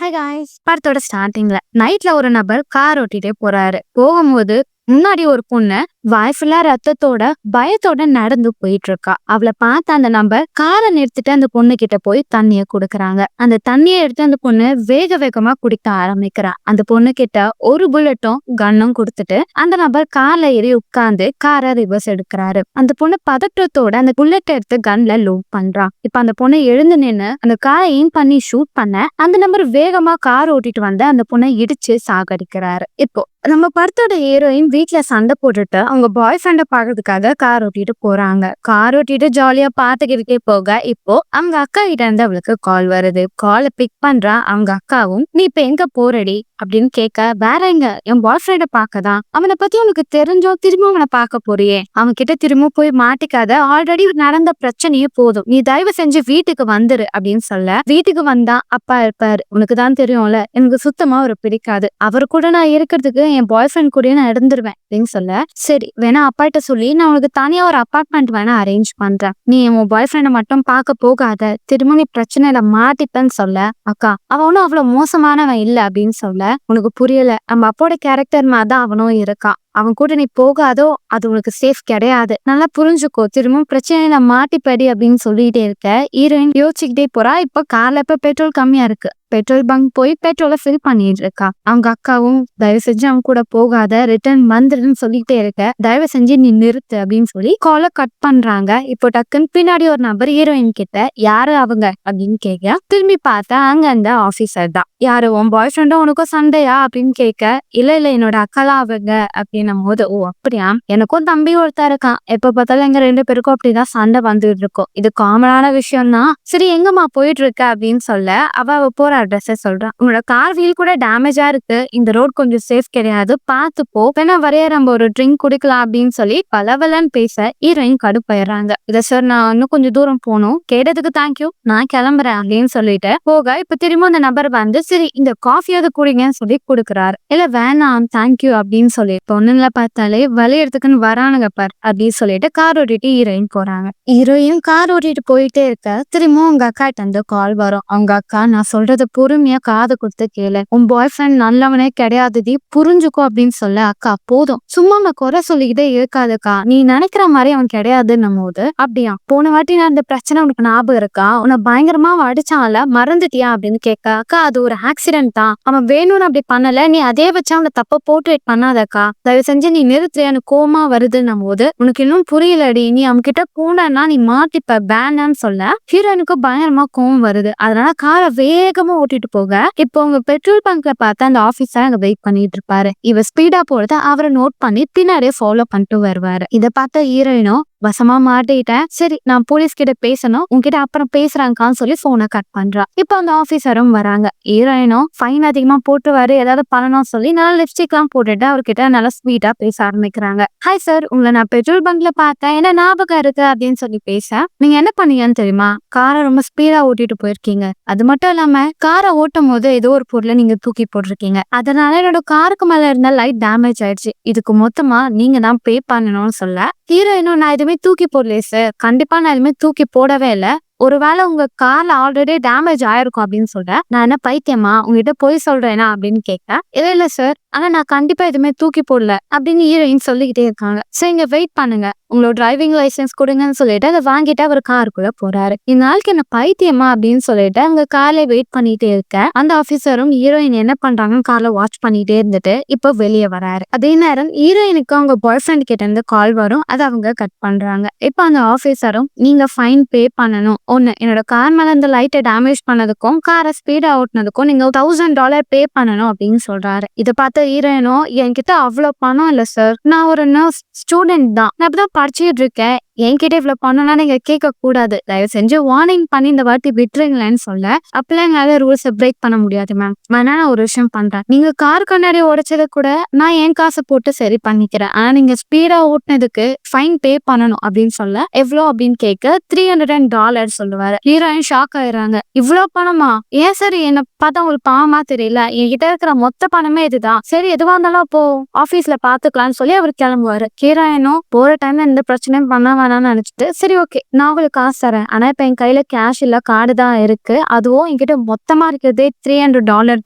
Hi guys. படத்தோட ஸ்டார்டிங்ல நைட்ல ஒரு நபர் கார் ஓட்டிட்டே போறாரு. போகும்போது முன்னாடி ஒரு பொண்ணு வாய் ஃபுல்லா ரத்தத்தோட பயத்தோட நடந்து போயிட்டு இருக்கா. அவளை பார்த்த அந்த நபர் காரை நிறுத்திட்டு அந்த பொண்ணு கிட்ட போய் தண்ணிய குடுக்குறாங்க. அந்த தண்ணியை எடுத்து அந்த பொண்ணு வேக வேகமா குடிக்க ஆரம்பிக்கிறா. அந்த பொண்ணு கிட்ட ஒரு புல்லட்டும் கன்னும் கொடுத்துட்டு அந்த நபர் கார்ல ஏறி உட்கார்ந்து காரை ரிவர்ஸ் எடுக்கிறாரு. அந்த பொண்ணு பதற்றத்தோட அந்த புல்லட் எடுத்து கன்ல லோட் பண்றா. இப்ப அந்த பொண்ணு எழுந்து நின்னு அந்த காரை எய்ம் பண்ணி ஷூட் பண்ண அந்த நபர் வேகமா கார் ஓட்டிட்டு வந்து அந்த பொண்ணை இடிச்சு சாகடிக்கிறாரு. இப்போ நம்ம படத்தோட ஹீரோயின் வீட்டுல சண்டை போட்டுட்டு அவங்க பாய் ஃப்ரெண்ட பாக்குறதுக்காக கார் ஓட்டிட்டு போறாங்க. கார் ஓட்டிட்டு ஜாலியா பாத்துக்கிட்டே போக இப்போ அவங்க அக்கா கிட்ட இருந்து அவளுக்கு கால் வருது. காலை பிக் பண்றா அவங்க அக்காவும். நீ இப்ப எங்க போறடி அப்படின்னு கேட்க, வேற எங்க, என் பாய் ஃப்ரெண்ட பாக்கதான். அவனை பத்தி உனக்கு தெரிஞ்சோ திரும்ப அவனை பார்க்க போறியே, அவன் கிட்ட திரும்ப போய் மாட்டிக்காத, ஆல்ரெடி நடந்த பிரச்சனையே போதும், நீ தயவு செஞ்சு வீட்டுக்கு வந்துரு அப்படின்னு சொல்ல, வீட்டுக்கு வந்தா அப்பா இருப்பாரு, உனக்கு தான் தெரியும்ல எனக்கு சுத்தமா ஒரு பிடிக்காது, அவர் கூட நான் இருக்கிறதுக்கு என் பாய் ஃப்ரெண்ட் கூட நான் இருந்துருவேன் அப்படின்னு சொல்ல, சரி வேணா அப்பாட்ட சொல்லி நான் உனக்கு தனியா ஒரு அப்பார்ட்மெண்ட் வேணா அரேஞ்ச் பண்றேன், நீ உன் பாய் ஃப்ரெண்ட மட்டும் பார்க்க போகாத, திரும்ப நீ பிரச்சனையில மாட்டிப்பேன்னு சொல்ல, அக்கா அவன் ஒன்னும் அவ்வளவு மோசமானவன் இல்ல அப்படின்னு சொல்ல, உனக்கு புரியல, நம்ம அப்போட கேரக்டர் மாதிரிதான் அவனும் இருக்கான், அவன் கூட நீ போகாதோ அது உனக்கு சேஃப் கிடையாது, நல்லா புரிஞ்சுக்கோ, திரும்ப பிரச்சனையில மாட்டிப்படி அப்படின்னு சொல்லிட்டே இருக்க ஹீரோயின் யோசிச்சுக்கிட்டே போறா. இப்ப கார்ல இப்ப பெட்ரோல் கம்மியா இருக்கு, பெட்ரோல் பங்க் போய் பெட்ரோலை ஃபில் பண்ணிட்டு இருக்கா. அவங்க அக்காவும் தயவு செஞ்சு அவன் கூட போகாத, ரிட்டர்ன் வந்துருன்னு சொல்லிட்டே இருக்க, தயவு செஞ்சு நீ நிறுத்து அப்படின்னு சொல்லி காலை கட் பண்றாங்க. இப்போ டக்குன்னு பின்னாடி ஒரு நபர் ஹீரோயின் கிட்ட யாரு அவங்க அப்படின்னு கேட்க, திரும்பி பார்த்தா அங்க அந்த ஆபீசர் தான். யாரு உன் பாய் ஃப்ரெண்டும் உனக்கும் சண்டையா அப்படின்னு கேட்க, இல்ல இல்ல என்னோட அக்காலாம் அவங்க அப்படின்னும் போது, ஓ அப்படியா, எனக்கும் தம்பி ஒருத்தர் இருக்கான், எப்ப பார்த்தாலும் எங்க 2 பேருக்கும் அப்படிதான் சண்டை வந்துட்டு இருக்கோம், இது காமனான விஷயம் தான், சரி எங்கம்மா போயிட்டு இருக்க அப்படின்னு சொல்ல, அவ போற அட்ரஸ் சொல்றான். உங்களோட கார் வீல் கூட டேமேஜா இருக்கு, இந்த ரோட் கொஞ்சம் சேஃப் கிடையாது, பார்த்து போ, வேணா வரைய நம்ம ஒரு ட்ரிங்க் குடிக்கலாம் அப்படின்னு சொல்லி பலவலன்னு பேச ஹீரோயின் கடுப்பாயிடுறாங்க. இத சார் நான் இன்னும் கொஞ்சம் தூரம் போகணும், கேட்டதுக்கு தேங்க்யூ, நான் கிளம்புறேன் அப்படின்னு சொல்லிட்டு போக, இப்ப திரும்ப அந்த நபர் வந்து சரி இந்த காஃபியாவது குடிங்கன்னு சொல்லி கொடுக்குறாரு. இல்ல வேணாம் தேங்க்யூ அப்படின்னு சொல்லி, பொண்ணுங்களை பார்த்தாலே விளையறதுக்குன்னு வரானுங்க பார் அப்படின்னு சொல்லிட்டு கார் ஓட்டிட்டு ஹீரோயின் போறாங்க. ஹீரோயின் கார் ஓட்டிட்டு போயிட்டே இருக்க திரும்ப உங்க அக்காட்ட இருந்து கால் வரும். அவங்க அக்கா, நான் சொல்றது பொறுமையா காது கொடுத்து கேளு, உன் பாய் ஃப்ரெண்ட் நல்லவனே கிடையாதுடி, புரிஞ்சுக்கோ அப்படின்னு சொல்ல, அக்கா போதும் சும்மா நான் குறை சொல்லிக்கிட்டே இருக்காதுக்கா, நீ நினைக்கிற மாதிரி அவன் கிடையாதுன்னும் போது, அப்படியா போன வாட்டி நான் இந்த பிரச்சனை உனக்கு ஞாபகம் இருக்கா, உன்னை பயங்கரமா மடிச்சான்ல மறந்துட்டியா அப்படின்னு கேட்க, அக்கா அது ஒரு ஆக்சிடென்ட் தான், அவன் வேணும்னு அப்படி பண்ணல, நீ அதே வச்சு அவனை தப்ப போர்ட்ரேட் பண்ணாதக்கா, தயவு செஞ்சு நீ நிறுத்து, எனக்கு கோமா வருதுன்னும் போது, உனக்கு இன்னும் புரியலடி, நீ அவன் கிட்ட போனா நீ மாட்டிப்ப பேனான்னு சொல்ல, ஹீரோனுக்கு பயங்கரமா கோவம் வருது. அதனால காரை வேகமா ஓட்டிட்டு போக, இப்போ உங்க பெட்ரோல் பங்க்ல பார்த்து அந்த ஆபீசர் அங்க வெயிட் பண்ணிட்டு இருப்பாரு. இவ ஸ்பீடா போறத அவரை நோட் பண்ணி பின்னாடியே ஃபாலோ பண்ணிட்டு வருவாரு. இதை பார்த்த ஹீரோயினும் வசமா மாட்டிட்டேன், சரி நான் போலீஸ் கிட்ட பேசணும், உன்கிட்ட அப்புறம் பேசுறாங்கன்னு சொல்லி போனை கட் பண்றா. இப்போ அந்த ஆபீசரும் வராங்க. ஹீரோயினும் ஃபைன் அதிகமா போட்டுவாரு, ஏதாவது பண்ணணும் சொல்லி நல்லா லிப்ஸ்டிக் எல்லாம் போட்டுட்டு அவர்கிட்ட நல்லா ஸ்வீட்டா பேச ஆரம்பிக்கிறாங்க. ஹாய் சார், உங்களை நான் பெட்ரோல் பங்க்ல பார்த்தேன், என்ன ஞாபகம் இருக்கு அப்படின்னு சொல்லி பேச, நீங்க என்ன பண்ணீங்கன்னு தெரியுமா, காரை ரொம்ப ஸ்பீடா ஓட்டிட்டு போயிருக்கீங்க, அது மட்டும் இல்லாம காரை ஓட்டும் போது ஏதோ ஒரு பொருளை நீங்க தூக்கி போட்டிருக்கீங்க, அதனால என்னோட காருக்கு மேல இருந்த லைட் டேமேஜ் ஆயிடுச்சு, இதுக்கு மொத்தமா நீங்க தான் பே பண்ணணும்னு சொல்ல, ஹீரோயினும் நான் எதுவுமே தூக்கி போடலையே சார், கண்டிப்பா நான் எதுவுமே தூக்கி போடவே இல்லை, ஒருவேளை உங்க கார்ல ஆல்ரெடி டேமேஜ் ஆயிருக்கும் அப்படின்னு சொல்ற, நான் என்ன பைத்தியமா உங்ககிட்ட போய் சொல்றேனா அப்படின்னு கேட்க, இல்ல இல்ல சார், ஆனா நான் கண்டிப்பா எதுவுமே தூக்கி போடல அப்படின்னு ஹீரோயின் சொல்லிக்கிட்டே இருக்காங்க. சரி இங்க வெயிட் பண்ணுங்க, உங்களோட டிரைவிங் லைசன்ஸ் கொடுங்கன்னு சொல்லிட்டு அதை வாங்கிட்டு அவர் காருக்குள்ள போறாரு. இந்த நாளுக்கு என்ன பைத்தியமா அப்படின்னு சொல்லிட்டு அங்க கார்ல வெயிட் பண்ணிட்டே இருக்க அந்த ஆபீசரும் ஹீரோயின் என்ன பண்றாங்கன்னு கார்ல வாட்ச் பண்ணிட்டே இருந்துட்டு இப்போ வெளியே வராரு. அதே நேரம் ஹீரோயினுக்கு அவங்க பாய் ஃப்ரெண்ட் கிட்ட இருந்து கால் வரும், அதை அவங்க கட் பண்றாங்க. இப்போ அந்த ஆபீசரும் நீங்க ஃபைன் பே பண்ணணும், ஒண்ணு என்னோட கார் மேல இந்த லைட்டை டேமேஜ் பண்ணதுக்கும் காரை ஸ்பீடா ஓட்டினதுக்கும் நீங்க $1000 பே பண்ணணும் அப்படின்னு சொல்றாரு. இதை பார்த்த ஹீரோயினும், என்கிட்ட அவ்வளவு பணம் இல்ல சார், நான் ஒரு நர்ஸ் ஸ்டூடெண்ட் தான், நான் இப்பதான் படிச்சுட்டு இருக்கேன், என்கிட்ட இவ்வளவு பணம்னா நீங்க கேட்க கூடாது, தயவு செஞ்சு வார்னிங் பண்ணி இந்த வாட்டி விட்டுருங்களேன்னு சொல்ல, அப்பெல்லாம் எங்களால ரூல்ஸை பிரேக் பண்ண முடியாது மேம், வேணா நான் ஒரு விஷயம் பண்றேன், நீங்க கார் கண்ணாடி உடைச்சதை கூட நான் என் காசை போட்டு சரி பண்ணிக்கிறேன், ஆனா நீங்க ஸ்பீடா ஓட்டினதுக்கு ஃபைன் பே பண்ணணும் அப்படின்னு சொல்ல, எவ்வளோ அப்படின்னு கேட்க $300 சொல்லுவாரு. ஹீரோயின் ஷாக் ஆயிடுறாங்க. இவ்வளவு பணமா, ஏன் சரி என்ன பார்த்தா உங்களுக்கு பாவமா தெரியல, என்கிட்ட இருக்கிற மொத்த பணமே இதுதான், சரி எதுவா இருந்தாலும் அப்போ ஆபீஸ்ல பாத்துக்கலாம்னு சொல்லி அவர் கிளம்புவாரு. ஹீரோயினும் போற டைம்ல எந்த பிரச்சனையும் பண்ணாம வேணாம்னு நினைச்சிட்டு சரி ஓகே நான் உங்களுக்கு காசு தரேன். ஆனா இப்ப என் கையில கேஷ் இல்ல கார்டு தான் இருக்கு. அதுவும் என்கிட்ட மொத்தமா இருக்கிறதே $300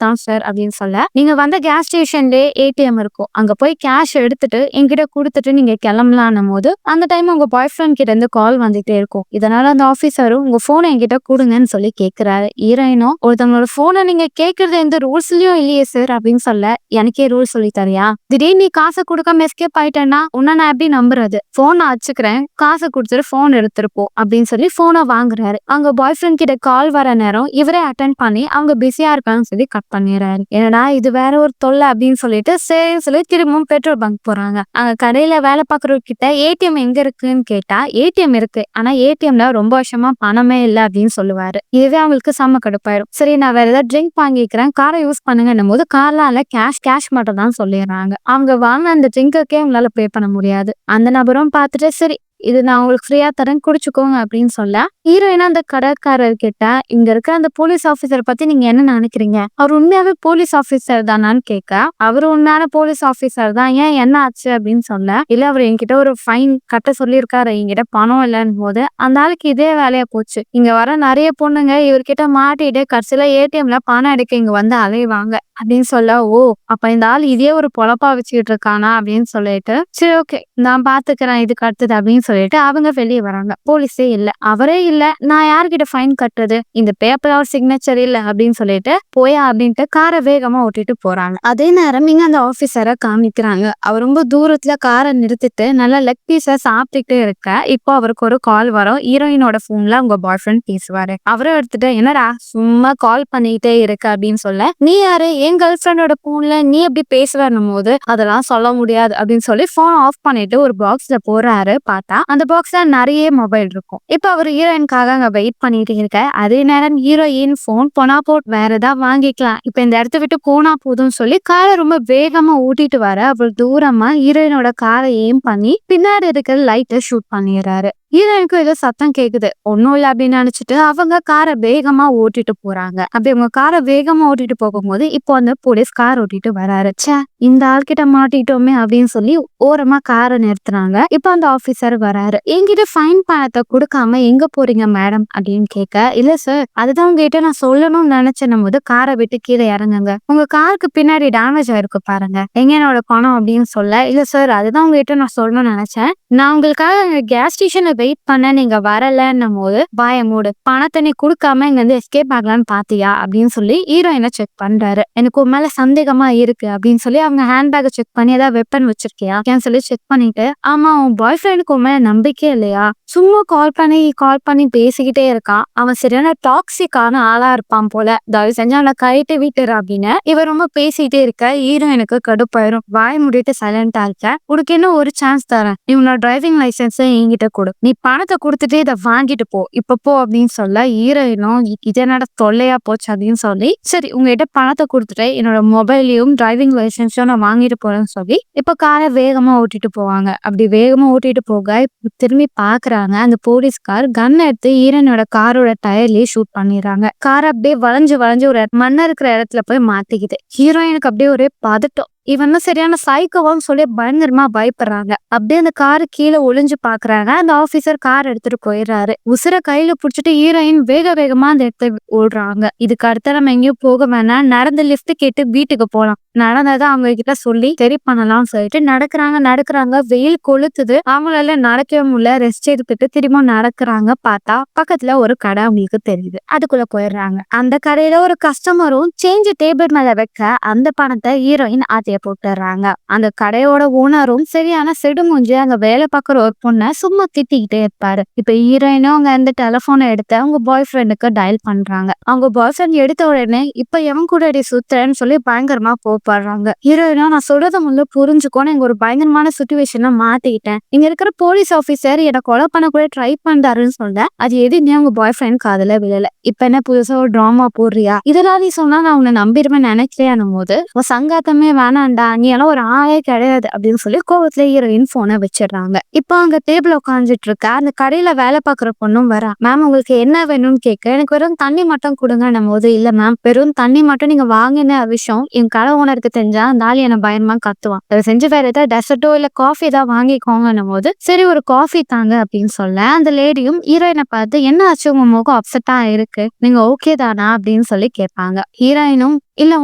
தான் சார் அப்படின்னு சொல்ல, நீங்க வந்த கேஸ் ஸ்டேஷன்லயே ஏடிஎம் இருக்கும். அங்க போய் கேஷ் எடுத்துட்டு என்கிட்ட கொடுத்துட்டு நீங்க கிளம்பலான்னும் போது அந்த டைம் உங்க பாய் ஃப்ரெண்ட் கிட்ட இருந்து கால் வந்துட்டே இருக்கும். இதனால அந்த ஆபீசரும் உங்க போனை என்கிட்ட கொடுங்கன்னு சொல்லி கேக்குறாரு. ஹீரோயினும் ஒருத்தவங்களோட போனை நீங்க கேட்கறது எந்த ரூல்ஸ்லயும் இல்லையே சார் அப்படின்னு சொல்ல, எனக்கே ரூல் சொல்லி தரியா? திடீர்னு நீ காசை கொடுக்காம எஸ்கேப் ஆயிட்டேன்னா உன்ன நான் எப்படி நம்புறது? போன் நான் வச்சுக்கிறேன், காசை கொடுத்துட்டு போன் எடுத்துருப்போம் அப்படின்னு சொல்லி போனை வாங்குறாரு. அவங்க பாய் ஃப்ரெண்ட் கிட்ட கால் வர நேரம் இவரே அட்டென்ட் பண்ணி அவங்க பிஸியா இருக்காங்கன்னு சொல்லி கட் பண்ணிடுறாரு. என்னடா இது வேற ஒரு தொல்லை அப்படின்னு சொல்லிட்டு சரின்னு சொல்லி திரும்பவும் பெட்ரோல் பங்க் போறாங்க. அங்க கடையில வேலை பாக்குறவங்க கிட்ட ஏடிஎம் எங்க இருக்குன்னு கேட்டா ஏடிஎம் இருக்கு, ஆனா ஏடிஎம்ல ரொம்ப வருஷமா பணமே இல்லை அப்படின்னு சொல்லுவாரு. இதுவே அவங்களுக்கு செம்ம கடுப்பாயிரும். சரி நான் வேற ஏதாவது ட்ரிங்க் வாங்கிக்கிறேன், காரை யூஸ் பண்ணுங்கன்னும் போது கார்லாம் இல்ல, கேஷ் மட்டும் தான் சொல்லிடுறாங்க. அவங்க வாங்க அந்த ட்ரிங்குக்கே அவங்களால பே பண்ண முடியாது. அந்த நபரும் பார்த்துட்டு சரி இது நான் உங்களுக்கு ஃப்ரீயா தரேன் குடிச்சுக்கோங்க அப்படின்னு சொல்ல, ஹீரோயினா அந்த கடைக்காரர் கிட்ட இங்க இருக்க அந்த போலீஸ் ஆபீசர் பத்தி நீங்க என்ன நினைக்கிறீங்க, அவர் உண்மையாவே போலீஸ் ஆபீசர் தானான்னு கேட்க, அவரு உண்மையான போலீஸ் ஆபீசர் தான், ஏன் என்ன ஆச்சு அப்படின்னு சொல்ல, இல்ல அவர் என்கிட்ட ஒரு ஃபைன் கட்ட சொல்லியிருக்காரு, என்கிட்ட பணம் இல்லைன்னு போது அந்த ஆளுக்கு இதே வேலையா போச்சு. இங்க வர நிறைய பொண்ணுங்க இவர்கிட்ட மாட்டிட்டு கடைசியில ஏடிஎம்ல பணம் எடுக்க இங்க வந்து அலைவாங்க அப்படின்னு சொல்ல, ஓ அப்ப இந்த ஆள் இதே ஒரு பொழப்பா வச்சுக்கிட்டு இருக்கானா அப்படின்னு சொல்லிட்டு சரி ஓகே நான் பாத்துக்கிறேன் இதுக்கு அடுத்தது அப்படின்னு சொல்லிட்டு அவங்க வெளியே வராங்க. போலீஸே இல்ல, அவரே இல்ல, நான் யார்கிட்ட ஃபைன் கட்டுறது, இந்த பேப்பர் அவர் சிக்னேச்சர் இல்ல அப்படின்னு சொல்லிட்டு போயா அப்படின்ட்டு காரை வேகமா ஓட்டிட்டு போறாங்க. அதே நேரம் இங்க அந்த ஆபீசரை காமிக்கிறாங்க. அவர் ரொம்ப தூரத்துல காரை நிறுத்திட்டு நல்லா லெக் பீஸ சாப்பிட்டுட்டே இருக்க, இப்போ அவருக்கு ஒரு கால் வரும். ஹீரோயினோட போன்ல உங்க பாய் ஃப்ரெண்ட் பேசுவாரு. அவரை எடுத்துட்டு என்னடா சும்மா கால் பண்ணிட்டே இருக்கு அப்படின்னு சொல்ல, நீ யாரு, என் கேர்ள் ஃப்ரெண்டோட போன்ல நீ எப்படி பேசுறன்னும் போது அதெல்லாம் சொல்ல முடியாது அப்படின்னு சொல்லி போன் ஆஃப் பண்ணிட்டு ஒரு பாக்ஸ்ல போறாரு. பார்த்தா அந்த பாக்ஸ்ல நிறைய மொபைல் இருக்கும். இப்ப அவர் ஹீரோயின்காக அங்க வெயிட் பண்ணிட்டு இருக்க, அதே நேரம் ஹீரோயின் போன் போனா போட் வேற ஏதாவது வாங்கிக்கலாம், இப்ப இந்த இடத்த விட்டு போனா போதும்னு சொல்லி காரை ரொம்ப வேகமா ஊட்டிட்டு வர, அவர் தூரமா ஹீரோயினோட காரை ஏம் பண்ணி பின்னாடி இருக்கிற லைட்டை ஷூட் பண்ணிடுறாரு. ஹீரோயினுக்கும் ஏதோ சத்தம் கேக்குது, ஒன்னும் இல்ல அப்படின்னு நினைச்சிட்டு அவங்க காரை வேகமா ஓட்டிட்டு போறாங்க. அப்படி அவங்க காரை வேகமா ஓட்டிட்டு போகும்போது இப்போ அந்த போலீஸ் கார் ஓட்டிட்டு வராரு. சே இந்த ஆள்கிட்ட மாட்டிட்டோமே அப்படின்னு சொல்லி ஓரமா காரை நிறுத்துறாங்க. இப்ப அந்த ஆபீசர் வராரு. என்கிட்ட ஃபைன் பணத்தை கொடுக்காம எங்க போறீங்க மேடம் அப்படின்னு கேட்க, இல்ல சார் அதுதான் உங்ககிட்ட நான் சொல்லணும்னு நினைச்சேன் போது காரை விட்டு கீழே இறங்குங்க, உங்க காருக்கு பின்னாடி டேமேஜ் ஆயிருக்கு பாருங்க, எங்க என்னோட பணம் அப்படின்னு சொல்ல, இல்ல சார் அதுதான் உங்ககிட்ட நான் சொல்லணும்னு நினைச்சேன், நான் உங்களுக்காக கேஸ் ஸ்டேஷன்ல வெயிட் பண்ண நீங்க வரலன்னும் போது பாய மூடு, பணத்தை நீ கொடுக்காம இங்க வந்து எஸ்கேப் ஆகலான்னு பாத்தியா அப்படின்னு சொல்லி ஹீரோயினை செக் பண்றாரு. எனக்கு உன் மேல சந்தேகமா இருக்கு அப்படின்னு சொல்லி அவங்க ஹேண்ட்பேக்கை செக் பண்ணி ஏதாவது வெப்பன் வச்சிருக்கியா சொல்லி செக் பண்ணிட்டு, ஆமா உன் பாய் ஃப்ரெண்டுக்கு உன் மேல நம்பிக்கை இல்லையா, சும்மா கால் பண்ணி பேசிக்கிட்டே இருக்கான், அவன் சரியான டாக்ஸிக்கான ஆளா இருப்பான் போல, தயவு செஞ்சு அவனை கைட்டு விட்டுரு அப்படின்னு இவர் ரொம்ப பேசிட்டே இருக்க ஹீரோயினுக்கு கடுப்பாயிரும். வாய் முடிட்டு சைலண்டா இருக்க, உனக்கு இன்னும் ஒரு சான்ஸ் தரேன், நீ உன்னோட டிரைவிங் லைசன்ஸ் என்கிட்ட கொடு, நீ பணத்தை கொடுத்துட்டு இதை வாங்கிட்டு போ இப்ப போ அப்படின்னு சொல்ல, ஹீரோயினும் இது என்னோட தொல்லையா போச்சு அப்படின்னு சொல்லி சரி உங்ககிட்ட பணத்தை கொடுத்துட்டு என்னோட மொபைலையும் டிரைவிங் லைசன்ஸும் நான் வாங்கிட்டு போறேன்னு சொல்லி இப்ப காரை வேகமா ஓட்டிட்டு போவாங்க. அப்படி வேகமா ஓட்டிட்டு போக திரும்பி பாக்குறாங்க, அந்த போலீஸ்கார் கன் எடுத்து ஹீரோயினோட காரோட டயர்லயே ஷூட் பண்ணிடுறாங்க. கார் அப்படியே வளைஞ்சு ஒரு மண்ண இருக்கிற இடத்துல போய் மாட்டிக்குது. ஹீரோயினுக்கு அப்படியே ஒரே பதட்டம், இவன் சரியான சைக்கோவான்னு சொல்லி பயங்கரமா பயப்படுறாங்க. அப்படியே அந்த காரு கீழே ஒளிஞ்சு பாக்குறாங்க. அந்த ஆபீசர் கார் எடுத்துட்டு போயிடுறாரு. உசுர கையில புடிச்சிட்டு ஹீரோயின் வேகமா அந்த இடத்த ஓடுறாங்க. இதுக்கு அடுத்த நம்ம எங்கேயும் போக வேணாம், நடந்து லிஃப்ட் கேட்டு வீட்டுக்கு போலாம், நடந்ததை அவங்க கிட்ட சொல்லி சரி பண்ணலாம் சொல்லிட்டு நடக்கிறாங்க. வெயில் கொளுத்துது, அவங்களால நடக்கவே முடியல, ரெஸ்ட் எடுத்துட்டு திரும்ப நடக்கிறாங்க. பார்த்தா பக்கத்துல ஒரு கடை அவங்களுக்கு தெரியுது. அதுக்குள்ள போயிடுறாங்க. அந்த கடையில ஒரு கஸ்டமரும் சேஞ்ச் டேபிள் மேல வைக்க அந்த பணத்தை ஹீரோயின் போட்டுறாங்க. அந்த கடையோட ஓனரும் சரியான செடுமுஞ்சி அங்க வேலை பார்க்குற ஒரு பொண்ணை சும்மா திட்டிக்கிட்டே இருப்பாரு. இப்ப ஹீரோயினும் அங்க இந்த டெலிபோனை எடுத்து அவங்க பாய் ஃப்ரெண்டுக்கு டயல் பண்றாங்க. அவங்க பாய் ஃப்ரெண்ட் எடுத்த உடனே இப்ப எவன் கூட சுத்துறேன்னு சொல்லி பயங்கரமா போடுறாங்க. ஹீரோயினும் நான் சொல்றத முதல்ல புரிஞ்சுக்கோன்னு இங்க ஒரு பயங்கரமான சுச்சுவேஷனை மாத்திக்கிட்டேன், இங்க இருக்கிற போலீஸ் ஆபீசர் என்னை கொலை பண்ண கூட ட்ரை பண்றாருன்னு சொல்ல, அது எதுவுமே அவங்க பாய் ஃப்ரெண்ட் காதுல விழல. இப்ப என்ன புதுசா ஒரு டிராமா போடுறியா, இதெல்லாம் நீ சொன்னா நான் உன்னை நம்பிடுவேன் நினைக்கிறேன் போது சங்காத்தமே வேணாம் வேணாண்டா, நீ எல்லாம் ஒரு ஆளே கிடையாது அப்படின்னு சொல்லி கோவத்துல ஹீரோயின் போனை வச்சிடுறாங்க. இப்போ அங்க டேபிள் உட்காந்துட்டு இருக்க அந்த கடையில வேலை பார்க்குற பொண்ணும் வரா. மேம் உங்களுக்கு என்ன வேணும்னு கேட்க, எனக்கு வெறும் தண்ணி மட்டும் கொடுங்கன்னும் போது, இல்ல மேம் வெறும் தண்ணி மட்டும் நீங்க வாங்கின விஷயம் என் கடை ஓனருக்கு தெரிஞ்சா அந்த ஆள் என்ன பயமா கத்துவான். அதை செஞ்சு வேற ஏதாவது டெசர்ட்டோ இல்ல காஃபி ஏதாவது வாங்கிக்கோங்கன்னும் போது, சரி ஒரு காஃபி தாங்க அப்படின்னு சொல்ல, அந்த லேடியும் ஹீரோயினை பார்த்து என்ன ஆச்சு உங்க முகம் அப்செட்டா இருக்கு, நீங்க ஓகே தானா அப்படின்னு சொல்லி கேட்பாங்க. ஹீரோயினும் இல்ல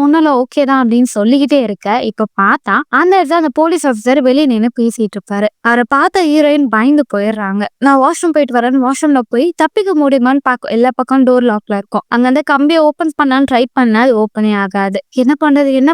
ஒண்ணுல ஓகே தான் அப்படின்னு சொல்லிக்கிட்டே இருக்க, இப்ப பார்த்தா அந்த இடத்துல அந்த போலீஸ் ஆஃபீஸர் வெளியே நின்று பேசிட்டு இருப்பாரு. அவரை பார்த்த ஹீரோயின் பயந்து போயிடுறாங்க. நான் வாஷ்ரூம் போயிட்டு வரேன்னு வாஷ்ரூம்ல போய் தப்பிக்க முடியுமான்னு பார்க்க எல்லா பக்கம் டோர் லாக்ல இருக்கும். அங்க அந்த கம்பியை ஓபன் பண்ணான்னு ட்ரை பண்ணா அது ஓப்பனே ஆகாது. என்ன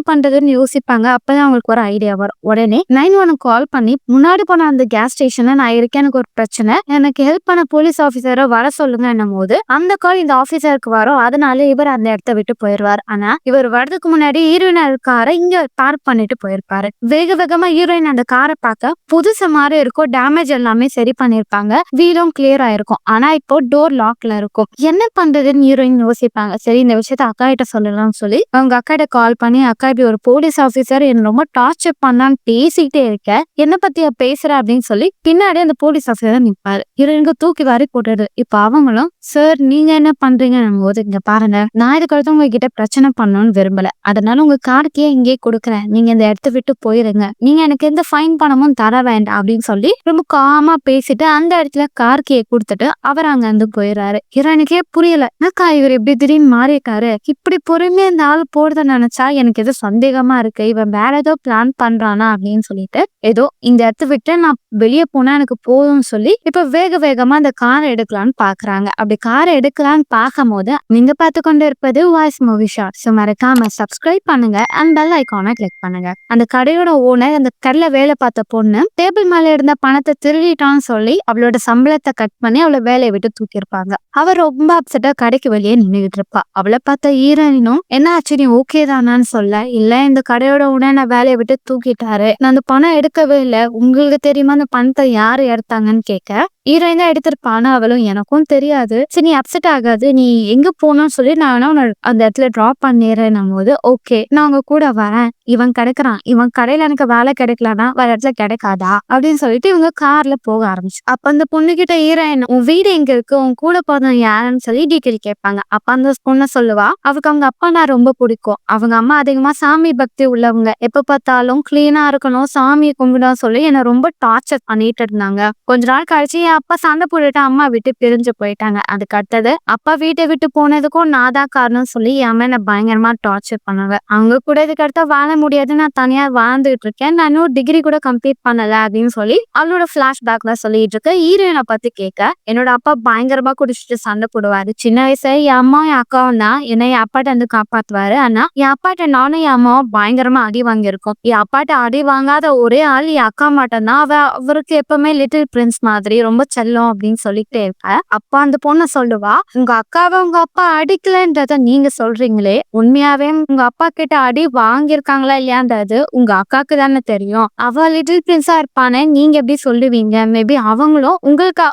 பண்றதுன்னு யோசிப்பாங்க. அப்பதான் அவங்களுக்கு ஒரு ஐடியா வரும். உடனே 911 கால் பண்ணி முன்னாடி போன அந்த கேஸ் ஸ்டேஷன்ல நான் இருக்கேன், எனக்கு ஒரு பிரச்சனை, எனக்கு ஹெல்ப் பண்ண போலீஸ் ஆஃபீஸரை வர சொல்லுங்க என்னும் போது அந்த கால் இந்த ஆபீசருக்கு வரும். அதனால இவர் அந்த இடத்த விட்டு போயிடுவார். ஆனா இவர் வரதுக்கு முன்னாடி ஹீரோயின் காரை இங்க பார்க் பண்ணிட்டு போயிருப்பாரு. வேக வேகமா ஹீரோயின் அந்த காரை பார்க்க புதுசு மாதிரி இருக்கும். டேமேஜ் எல்லாமே சரி பண்ணிருப்பாங்க. வீலும் கிளியர் ஆயிருக்கும். ஆனா இப்போ டோர் லாக்ல இருக்கும். என்ன பண்றதுன்னு ஹீரோயின் யோசிப்பாங்க. சரி இந்த விஷயத்த அக்கா கிட்ட சொல்லலாம்னு சொல்லி அவங்க அக்கா கிட்ட கால் பண்ணி, அக்கா இப்படி ஒரு போலீஸ் ஆபீசர் என்ன ரொம்ப டார்ச்சர் பண்ணான்னு பேசிக்கிட்டே இருக்க, என்ன பத்தியா பேசுற அப்படின்னு சொல்லி பின்னாடி அந்த போலீஸ் ஆபீசர் நிற்பாரு. ஹீரோயினுக்கு தூக்கி வாரி போட்டுறது. இப்ப அவங்களும் சார் நீங்க என்ன பண்றீங்க போது, இங்க பாருங்க நான் இதுக்கு அடுத்து உங்ககிட்ட பிரச்சனை பண்ணணும்னு விரும்பல, அதனால உங்க கார்டுக்கே இங்கே கொடுக்குறேன், நீங்க இந்த இடத்த விட்டு போயிருங்க, நீங்க எனக்கு எந்த ஃபைன் பணமும் தர வேண்டாம் அப்படின்னு சொல்லி ரொம்ப காமா பேசிட்டு அந்த இடத்துல கார் கீயை கொடுத்துட்டு அவர் அங்க இருந்து போயிடுறாரு. ஹீரோயினுக்கே புரியல, என்னக்கா இவர் எப்படி திடீர்னு மாறியிருக்காரு, இப்படி பொறுமையா இந்த ஆள் போறத நினைச்சா எனக்கு ஏதோ சந்தேகமா இருக்கு, இவன் வேற ஏதோ பிளான் பண்றானா அப்படின்னு சொல்லிட்டு ஏதோ இந்த இடத்த விட்டு நான் வெளியே போனா எனக்கு போதும்னு சொல்லி இப்ப வேக வேகமா அந்த காரை எடுக்கலான்னு பாக்குறாங்க. அப்படி காரை எடுக்கலான்னு பார்க்கும் போது நீங்க பார்த்து கொண்டு இருப்பது வாய்ஸ் மூவி ஷார்ட்ஸ். மறக்காம சப்ஸ்கிரைப் பண்ணுங்க அண்ட் பெல் ஐகானை கிளிக் பண்ணுங்க. அந்த கடையோட ஓனர் அந்த கடையில வேலை பார்த்த பொண்ணு டேபிள் மேல இருந்த பணத்தை திருடிட்டான்னு சொல்லி அவளோட சம்பளத்தை கட் பண்ணி அவளை வேலையை விட்டு தூக்கியிருப்பாங்க. அவ ரொம்ப அப்செட்டா கடைக்கு வெளியே நின்றுகிட்டு இருப்பா. அவளை பார்த்த ஹீரோயினும் என்ன ஆச்சு நீ ஓகே தானான்னு சொல்ல, இல்ல இந்த கடையோட ஓனர் நான் வேலையை விட்டு தூக்கிட்டாரு, நான் அந்த பணம் எடுக்கவே இல்லை, உங்களுக்கு தெரியுமா அந்த பணத்தை யாரு எடுத்தாங்கன்னு கேட்க, ஹீரோயின் தான் எடுத்திருப்பான்னு அவளும் எனக்கும் தெரியாது, சரி நீ அப்செட் ஆகாது, நீ எங்க போகணும்னு சொல்லி நான் வேணா உன்னை அந்த இடத்துல டிராப் பண்ணிடுறேன் போது ஓகே நான் உங்க கூட வரேன், இவன் கிடைக்கிறான், இவன் கடையில எனக்கு வேலை கிடைக்கலன்னா வேற இடத்துல கிடைக்காதா அப்படின்னு சொல்லிட்டு இவங்க கார்ல போக ஆரம்பிச்சு. அப்ப அந்த பொண்ணு கிட்ட ஹீரோயின் உன் வீடு எங்க இருக்கு, உன் கூட போதும் யாருன்னு சொல்லி டீட்டெயில் கேட்பாங்க. அப்ப அந்த பொண்ணு சொல்லுவா அவருக்கு அவங்க அப்பா நான் ரொம்ப பிடிக்கும், அவங்க அம்மா அதிகமா சாமி பக்தி உள்ளவங்க, எப்ப பார்த்தாலும் கிளீனா இருக்கணும் சாமியை கும்பிடணும் சொல்லி என்ன ரொம்ப டார்ச்சர் பண்ணிட்டு இருந்தாங்க. கொஞ்ச நாள் கழிச்சு என் அப்பா சண்டை போட்டுட்டு அம்மா விட்டு பிரிஞ்சு போயிட்டாங்க. அதுக்கு அடுத்தது அப்பா வீட்டை விட்டு போனதுக்கும் நான் தான் காரணம் சொல்லி என் மேல பயங்கரமா டார்ச்சர் பண்ணாங்க. அவங்க கூட இதுக்கு அடுத்த வாழ முடியாது, நான் தனியா வாழ்ந்துட்டு இருக்கேன், நான் இன்னும் டிகிரி கூட கம்ப்ளீட் பண்ணல அப்படின்னு சொல்லி அவளோட பிளாஷ்பேக்ல சொல்லிட்டு இருக்க. ஹீரோயினை பத்தி கேட்க, என்னோட அப்பா பயங்கரமா குடிச்சிட்டு சண்டை போடுவாரு, சின்ன வயசுல என் அம்மா என் அக்காவும் தான் என்னை என் அப்பாட்ட வந்து காப்பாத்துவாரு, ஆனா என் அப்பாட்ட நானும் என் அம்மாவும் பயங்கரமா அடி வாங்கியிருக்கோம், என் அப்பாட்ட அடி வாங்காத ஒரே ஆள் என் அக்கா மட்டும் தான், அவருக்கு எப்பவுமே லிட்டில் பிரின்ஸ் மாதிரி ரொம்ப செல்லம் அப்படின்னு சொல்லிட்டே இருக்க. அப்பா அந்த பொண்ணு சொல்லுவா உங்க அக்காவை உங்க அப்பா அடிக்கலன்றத நீங்க சொல்றீங்களே, உண்மையாவே உங்க அப்பா கிட்ட அடி வாங்கியிருக்காங்களா இல்லையான்றது உங்க அக்காக்கு தானே தெரியும், அவ லிட்டில் பிரின்ஸா இருப்பானே நீங்க எப்படி சொல்லுவீங்க, மேபி அவங்களும்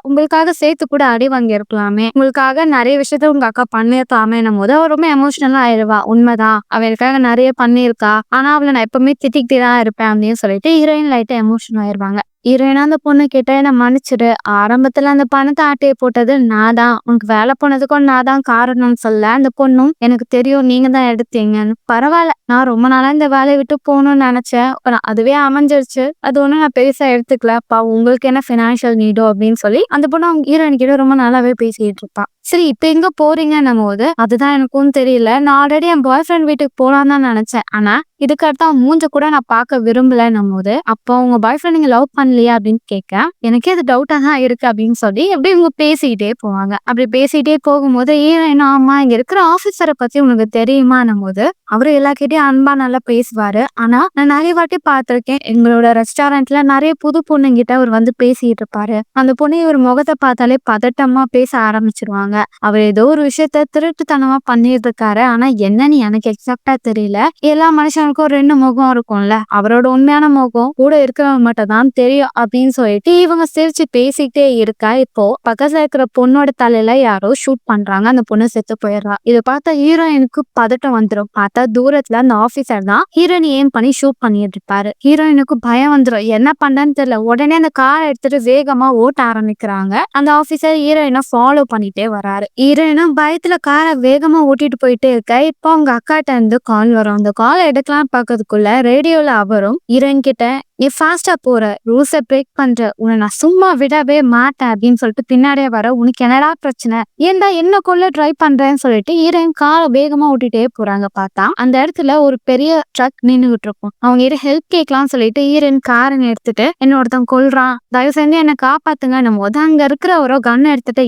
உங்களுக்காக சேர்த்து கூட அடி வாங்கி இருக்கலாமே, உங்களுக்காக நிறைய விஷயத்த உங்க அக்கா பண்ணிருக்கலாமே போது அவ ரொம்ப எமோஷனலா ஆயிடுவா. உண்மைதான் அவளுக்காக நிறைய பண்ணிருக்கா, ஆனா அவளை நான் எப்பவுமே திட்டிக்கிட்டே தான் இருப்பேன் அப்படின்னு சொல்லிட்டு ஹீரோயின் லைட்டா எமோஷனல் ஆயிருவாங்க. ஹீரோயினா அந்த பொண்ணு கிட்ட என்ன மன்னிச்சிடு, ஆரம்பத்துல அந்த பணத்தை ஆட்டையை போட்டது நான் தான், உனக்கு வேலை போனதுக்கும் நான் தான் காரணம்னு சொல்ல அந்த பொண்ணும் எனக்கு தெரியும் நீங்க தான் எடுத்தீங்கன்னு, பரவாயில்ல நான் ரொம்ப நாளா இந்த வேலையை விட்டு போகணும்னு நினைச்சேன், அதுவே அமைஞ்சிருச்சு, அது ஒண்ணும் நான் பெருசா எடுத்துக்கலப்பா, உங்களுக்கு என்ன பினான்சியல் நீடோ அப்படின்னு சொல்லி அந்த பொண்ணு அவங்க ஹீரோயின் கிட்ட ரொம்ப நல்லாவே பேசிட்டு இருப்பா. சரி இப்ப எங்க போறீங்கன்னும் போது அதுதான் எனக்கும் தெரியல, நான் ஆல்ரெடி என் பாய் ஃப்ரெண்ட் வீட்டுக்கு போலான்னு தான் நினைச்சேன், ஆனா இதுக்கு அடுத்து அவன் மூஞ்ச கூட நான் பார்க்க விரும்பலன்னும் போது அப்போ உங்க பாய் ஃப்ரெண்ட் நீங்க லவ் பண்ணலையா அப்படின்னு கேட்க, எனக்கே அது டவுட்டா தான் இருக்கு அப்படின்னு சொல்லி எப்படி இவங்க பேசிக்கிட்டே போவாங்க. அப்படி பேசிட்டே போகும்போது ஏன் ஆமா இங்க இருக்கிற ஆபீசரை பத்தி உனக்கு தெரியுமான்னும் போது அவரு எல்லாக்கிட்டையும் அன்பா நல்லா பேசுவாரு, ஆனா நான் நிறைய வாட்டி பார்த்திருக்கேன் எங்களோட ரெஸ்டாரண்ட்ல நிறைய புது பொண்ணுங்கிட்ட அவர் வந்து பேசிட்டு இருப்பாரு, அந்த பொண்ணு ஒரு முகத்தை பார்த்தாலே பதட்டமா பேச ஆரம்பிச்சிருவாங்க, அவர் ஏதோ ஒரு விஷயத்த திருட்டுத்தனமா பண்ணிட்டு இருக்காரு, ஆனா என்னன்னு எனக்கு எக்ஸாக்டா தெரியல, எல்லா மனுஷனுக்கும் ரெண்டு முகம் இருக்கும்ல, அவரோட உண்மையான முகம் கூட இருக்கிறவங்க மட்டும் தான் தெரியும் அப்படின்னு சொல்லிட்டு இவங்க சிரிச்சு பேசிக்கிட்டே இருக்கா. இப்போ பக்கத்துல இருக்கிற பொண்ணோட தலையில யாரோ ஷூட் பண்றாங்க, அந்த பொண்ணு செத்து போயிடுறா. இதை பார்த்தா ஹீரோயினுக்கு பதட்டம் வந்துடும், பார்த்தா பார்த்தா தூரத்துல அந்த ஆபீசர் தான் ஹீரோயின் ஏம் பண்ணி ஷூட் பண்ணிட்டு இருப்பாரு. ஹீரோயினுக்கு பயம் வந்துடும், என்ன பண்றன்னு தெரியல. உடனே அந்த காரை எடுத்துட்டு வேகமா ஓட்ட ஆரம்பிக்கிறாங்க. அந்த ஆபீசர் ஹீரோயினை ஃபாலோ பண்ணிட்டே வராரு. ஹீரோயினும் பயத்துல காரை வேகமா ஓட்டிட்டு போயிட்டே இருக்க. இப்போ அவங்க அக்காட்ட இருந்து கால் வரும். அந்த காலை எடுக்கலாம் பார்க்கறதுக்குள்ள ரேடியோல அவரும் ஹீரோயின் கிட்ட, நீ ஃபாஸ்டா போற, ரூல்ஸை பிரேக் பண்ற, உன்னை நான் சும்மா விடவே மாட்டேன் அப்படின்னு சொல்லிட்டு பின்னாடியே வர, உனக்கு என்னடா பிரச்சனை, ஏன்டா என்ன கொள்ள ட்ரை பண்றேன்னு சொல்லிட்டு ஹீரோயின் காரை வேகமா ஓட்டிட்டே போறாங்க. பார்த்தா அந்த இடத்துல ஒரு பெரிய ட்ரக் நின்றுகிட்டு இருக்கும். அவங்க கிட்ட ஹெல்ப் கேட்கலாம்னு சொல்லிட்டு ஹீரோயின் காரை எடுத்துட்டு, என்னொருத்தன் கொல்றான், தயவு செஞ்சு என்ன காப்பாத்துங்க நம்ம அங்க இருக்கிற ஒரு கன் எடுத்துட்டு,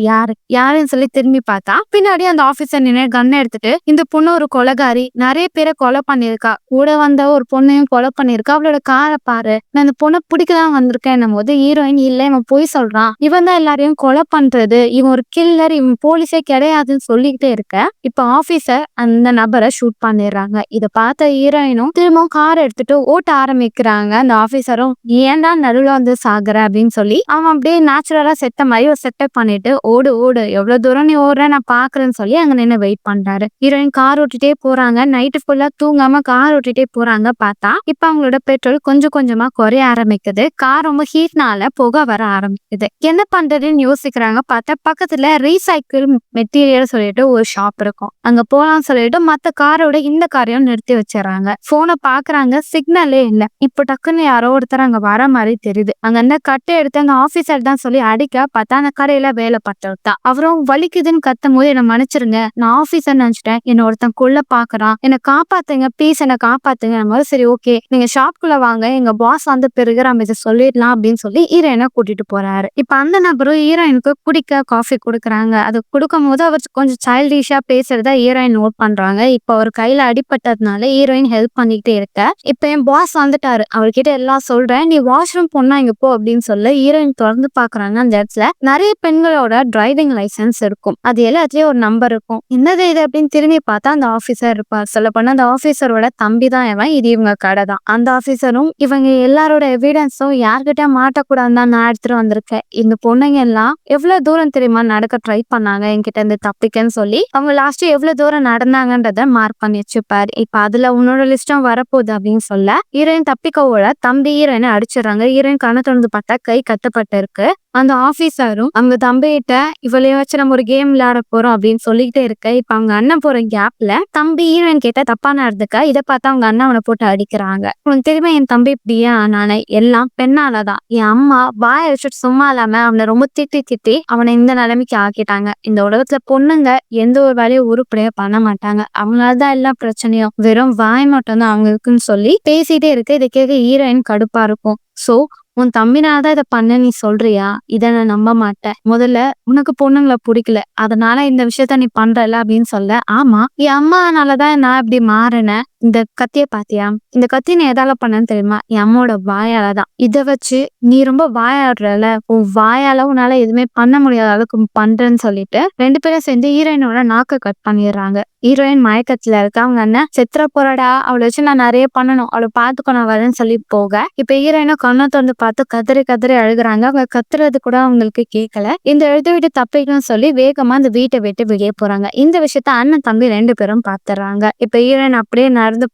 யாருன்னு சொல்லி திரும்பி பார்த்தா பின்னாடி அந்த ஆபீசர் நின்று கன் எடுத்துட்டு, இந்த பொண்ணு ஒரு கொலைகாரி, நிறைய பேரை கொலை பண்ணிருக்கா, கூட வந்த ஒரு பொண்ணையும் கொலை பண்ணிருக்கா, அவளோட காரை பாரு, நான் அந்த பொண்ணை பிடிக்கதான் வந்திருக்கேன் போது ஹீரோயின் இல்ல இவன் போய் சொல்றான், இவன் தான் எல்லாரையும் கொலை பண்றது, இவன் ஒரு கில்லர், இவன் போலீஸே கிடையாதுன்னு சொல்லிக்கிட்டே இருக்க. இப்ப ஆபீசர் அந்த நபரை ஷூட் பண்ணிடுறாங்க. இதை பார்த்த ஹீரோயினும் திரும்பவும் கார் எடுத்துட்டு ஓட்ட ஆரம்பிக்கிறாங்க. அந்த ஆபீசரும் ஏன்டா நடுவில் வந்து சாகுற அப்படின்னு சொல்லி அவன் அப்படியே நேச்சுரலா செத்த மாதிரி ஒரு செட்டப் பண்ணிட்டு, ஓடு ஓடு, எவ்வளவு தூரம் நீ ஓடுற நான் பாக்குறேன்னு சொல்லி அங்க நின்று வெயிட் பண்றாரு. ஹீரோயின் கார் ஓட்டிட்டே போறாங்க. நைட்டு ஃபுல்லா தூங்காம கார் ஓட்டிட்டே போறாங்க. பார்த்தா இப்ப அவங்களோட பெட்ரோல் கொஞ்சம் கொஞ்சமா குறைய ஆரம்பிக்குது. கார் ரொம்ப ஹீட்னால புகை வர ஆரம்பிக்குது. என்ன பண்றதுன்னு யோசிக்கிறாங்க. பார்த்தா பக்கத்துல ரீசைக்கிள் மெட்டீரியல் சொல்லிட்டு ஒரு ஷாப் இருக்கும். அங்க போலாம்னு சொல்லிட்டு மத்த காரோட இந்த காரையும் நிறுத்தி வச்சிடறாங்க. போனை பாக்குறாங்க, சிக்னலே இல்ல. இப்ப டக்குன்னு யாரோ ஒருத்தர் அங்க வர மாதிரி தெரியுது. அங்க அந்த கட்டை எடுத்து அந்த ஆபீசர் தான் சொல்லி அடிக்க, பார்த்தா அந்த கடையில வேலை பட்டதான். அவரும் வலிக்குதுன்னு கத்தும் போது, என்ன மன்னிச்சிருங்க, நான் ஆபீசர் நினைச்சிட்டேன், என்ன ஒருத்தன் கொல்ல பாக்குறான், என்ன காப்பாத்துங்க ப்ளீஸ், என்ன காப்பாத்துங்க. சரி ஓகே, நீங்க ஷாப்குள்ள வாங்க, எங்க பாஸ் வந்த பிறகு நம்ம இதை சொல்லிடலாம் அப்படின்னு சொல்லி ஹீரோயினை கூட்டிட்டு போறாரு. இப்ப அந்த நபரும் ஹீரோயினுக்கு குடிக்க காஃபி கொடுக்குறாங்க. அது கொடுக்கும் போது அவர் கொஞ்சம் சைல்டிஷா பேசுறத ஹீரோயின் நோட் பண்றாங்க. இப்ப அவர் கையில அடிபட்டதுனால ஹீரோயின் ஹெல்ப் பண்ணிக்கிட்டே இருக்க. இப்ப என் பாஸ் வந்துட்டாரு, அவர்கிட்ட எல்லாம் சொல்றேன், நீ வாஷ்ரூம் போனா இங்க போ அப்படின்னு சொல்ல ஹீரோயின் தொடர்ந்து பாக்குறாங்க. அந்த இடத்துல நிறைய பெண்களோட டிரைவிங் லைசன்ஸ் இருக்கும். அது எல்லாத்துலயும் ஒரு நம்பர் இருக்கும். என்னது இது அப்படின்னு திரும்பி பார்த்தா அந்த ஆபீசர் இருப்பார். சொல்ல போனா அந்த ஆபீசரோட தம்பி தான் இவன். இது இவங்க கடை தான். அந்த ஆபீசரும் இவங்க எல்லாரோட எவிடன்ஸும் யார்கிட்ட மாட்டக்கூடாதுன்னு தான் நான் எடுத்துட்டு வந்திருக்கேன். இந்த பொண்ணுங்க எல்லாம் எவ்வளவு தூரம் தெரியுமா நடக்க ட்ரை பண்ணாங்க என்கிட்ட இருந்து தப்பிக்கன்னு சொல்லி அவங்க லாஸ்ட் எவ்வளவு தூரம் நடந்தாங்கன்றத மார்க் பண்ணி வச்சுப்பாரு. இப்ப அதுல உன்னோட லிஸ்டும் வரப்போகுது அப்படின்னு சொல்ல ஹீரோயின் தப்பிக்கவோட தம்பி ஹீரோயினை அடிச்சிடறாங்க. ஹீரோயின் கண்ணை திறந்து பார்த்தா கை கட்டப்பட்டு இருக்கு. அந்த ஆபீசரும் அவங்க தம்பிகிட்ட இவளைய வச்சு நம்ம ஒரு கேம் விளையாட போறோம் அப்படின்னு சொல்லிக்கிட்டே இருக்க. இப்ப அவங்க அண்ணன் போற கேப்ல தம்பி ஹீரோயின் கேட்ட தப்பான இடத்துக்க இதை பார்த்தா அவங்க அண்ணன் அவனை போட்டு அடிக்கிறாங்க. உனக்கு தெரியுமா என் தம்பி இப்படியா நானே, எல்லாம் பெண்ணாலதான். என் அம்மா வாய வச்சுட்டு சும்மா இல்லாம அவனை ரொம்ப திட்டி அவனை இந்த நிலைமைக்கு ஆக்கிட்டாங்க. இந்த உலகத்துல பொண்ணுங்க எந்த ஒரு வேலையும் உருப்படியா பண்ண மாட்டாங்க, அவங்களாலதான் எல்லா பிரச்சனையும், வெறும் வாய் மட்டும் தான் அவங்களுக்குன்னு சொல்லி பேசிட்டே இருக்கு. இதை கேட்க ஹீரோயின் கடுப்பா இருக்கும். சோ உன் தம்பினாலதான் இதை பண்ண நீ சொல்றியா, இதை நான் நம்ப மாட்டேன். முதல்ல உனக்கு பொண்ணுங்களை பிடிக்கல, அதனால இந்த விஷயத்த நீ பண்றல அப்படின்னு சொல்ல, ஆமா என் அம்மானாலதான் நான் இப்படி மாறினேன். இந்த கத்திய பாத்தியா, இந்த கத்தி நீ எதால பண்ணன்னு தெரியுமா, என் அம்மாவோட வாயாலதான். இதை வச்சு நீ ரொம்ப வாயாடுறல, உன் வாயால உன்னால எதுவுமே பண்ண முடியாத அளவுக்கு பண்றேன்னு சொல்லிட்டு ரெண்டு பேரும் சேர்ந்து ஹீரோயினோட நாக்க கட் பண்ணிடுறாங்க. ஹீரோயின் மயக்கத்துல இருக்க. அவங்க அண்ணன் செத்துற போறாடா, அவளை வச்சு நான் நிறைய பண்ணணும், அவளை பாத்துக்கோ நான் வரேன்னு சொல்லி போக, இப்ப ஹீரோயினை கண்ணை திறந்து பார்த்து கதறி அழுகுறாங்க. அவங்க கத்துறது கூட அவங்களுக்கு கேட்கல. இந்த எழுத விட்டு தப்பிக்கணும்னு சொல்லி வேகமா அந்த வீட்டை விட்டு வெளியே போறாங்க. இந்த விஷயத்த அண்ணன் தம்பி ரெண்டு பேரும் பாத்துறாங்க. இப்ப ஹீரோயின் அப்படியே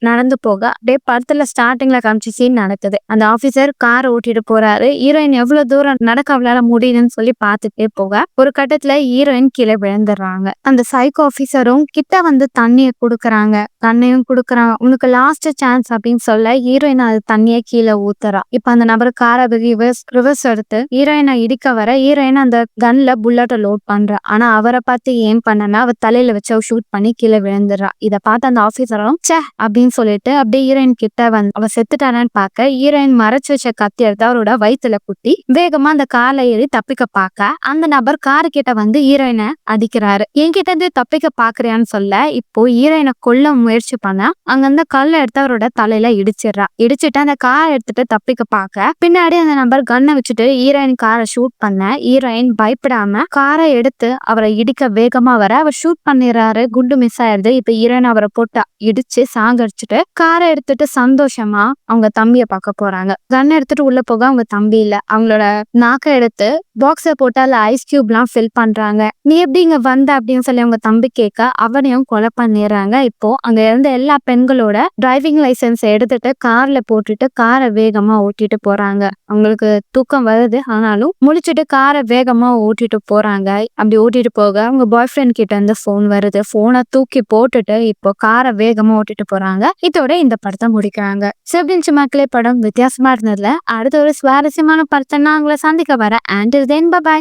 நடந்து போக அப்படியே படத்துல ஸ்டார்டிங்ல காமிச்சு சீன் நடக்குது. அந்த ஆபீசர் கார் ஓட்டிட்டு போறாரு. ஹீரோயின் எவ்வளவு தூரம் நடக்க அவளால முடியுதுன்னு சொல்லி பாத்துட்டே போக ஒரு கட்டத்துல ஹீரோயின் கீழே விழுந்துடுறாங்க. அந்த சைக்கோ ஆபீசரும் கிட்ட வந்து தண்ணியை கொடுக்குறாங்க, தண்ணியும் கொடுக்குறாங்க. உனக்கு லாஸ்ட் சான்ஸ் அப்படின்னு சொல்ல ஹீரோயின் அது தண்ணியை கீழே ஊத்துறா. இப்ப அந்த நபர் காரை ரிவர்ஸ் எடுத்து ஹீரோயினை இடிக்க வர ஹீரோயின் அந்த கன்ல புல்லட்டை லோட் பண்றா. ஆனா அவரை பார்த்து ஏன் பண்ணனா அவ தலையில வச்சு அவ ஷூட் பண்ணி கீழே விழுந்துடுறா. இதை பார்த்து அந்த ஆபீசரும் சே அப்படின்னு சொல்லிட்டு அப்படியே ஹீரோயின் கிட்ட வந்து அவ செத்துட்டானு பார்க்க ஹீரோயின் மறைச்சு வச்ச கத்தி எடுத்து அவரோட வயிற்றுல குத்தி வேகமா அந்த கார்ல ஏறி தப்பிக்க பார்க்க அந்த நபர் காரு கிட்ட வந்து ஹீரோயினை அடிக்கிறாரு. என்கிட்ட இருந்து தப்பிக்க பாக்குறியான்னு சொல்ல இப்போ ஹீரோயினை கொல்ல முயற்சி பண்ண அங்க அந்த கல்ல எடுத்து அவரோட தலையில இடிச்சிடுறா. இடிச்சுட்டு அந்த கார் எடுத்துட்டு தப்பிக்க பார்க்க பின்னாடி பின்னாடி அந்த நபர் கன்னை வச்சுட்டு ஹீரோயின் காரை ஷூட் பண்ண ஹீரோயின் பயப்படாம காரை எடுத்து அவரை இடிக்க வேகமா வர அவர் ஷூட் பண்ணிடுறாரு. குண்டு மிஸ் ஆயிருது. இப்ப ஹீரோயின் அவரை போட்டு இடிச்சு சாங்கடிச்சுட்டு காரை எடுத்துட்டு சந்தோஷமா அவங்க தம்பிய பார்க்க போறாங்க. கன் எடுத்துட்டு உள்ள போக அவங்க தம்பி இல்ல. அவங்களோட நாக்கை எடுத்து பாக்ஸ போட்டு அதுல ஐஸ் கியூப் எல்லாம் ஃபில் பண்றாங்க. நீ எப்படி இங்க வந்த அப்படின்னு சொல்லி அவங்க தம்பி கேட்க அவனையும் கொலை பண்ணிடுறாங்க. இப்போ அங்க இருந்த எல்லா பெண்களோட டிரைவிங் லைசன்ஸ் எடுத்துட்டு கார்ல போட்டுட்டு காரை வேகமா ஓட்டிட்டு போறாங்க. அவங்களுக்கு தூக்கம் வருது, ஆனாலும் முழிச்சிட்டு காரை வேகமா ஓட்டிட்டு போறாங்க. அப்படி ஓட்டிட்டு போக அவங்க பாய் ஃப்ரெண்ட் கிட்ட இருந்து போன் வருது. போனை தூக்கி போட்டுட்டு இப்போ காரை வேகமா ஓட்டிட்டு போறாங்க. இதோட இந்த படத்தை முடிக்கிறாங்க. சிப்ளின்ஸ் மக்களே படம் வித்தியாசமா இருந்ததுல அடுத்த ஒரு சுவாரஸ்யமான படத்தை நான் உங்களை சந்திக்க வரேன். And then by.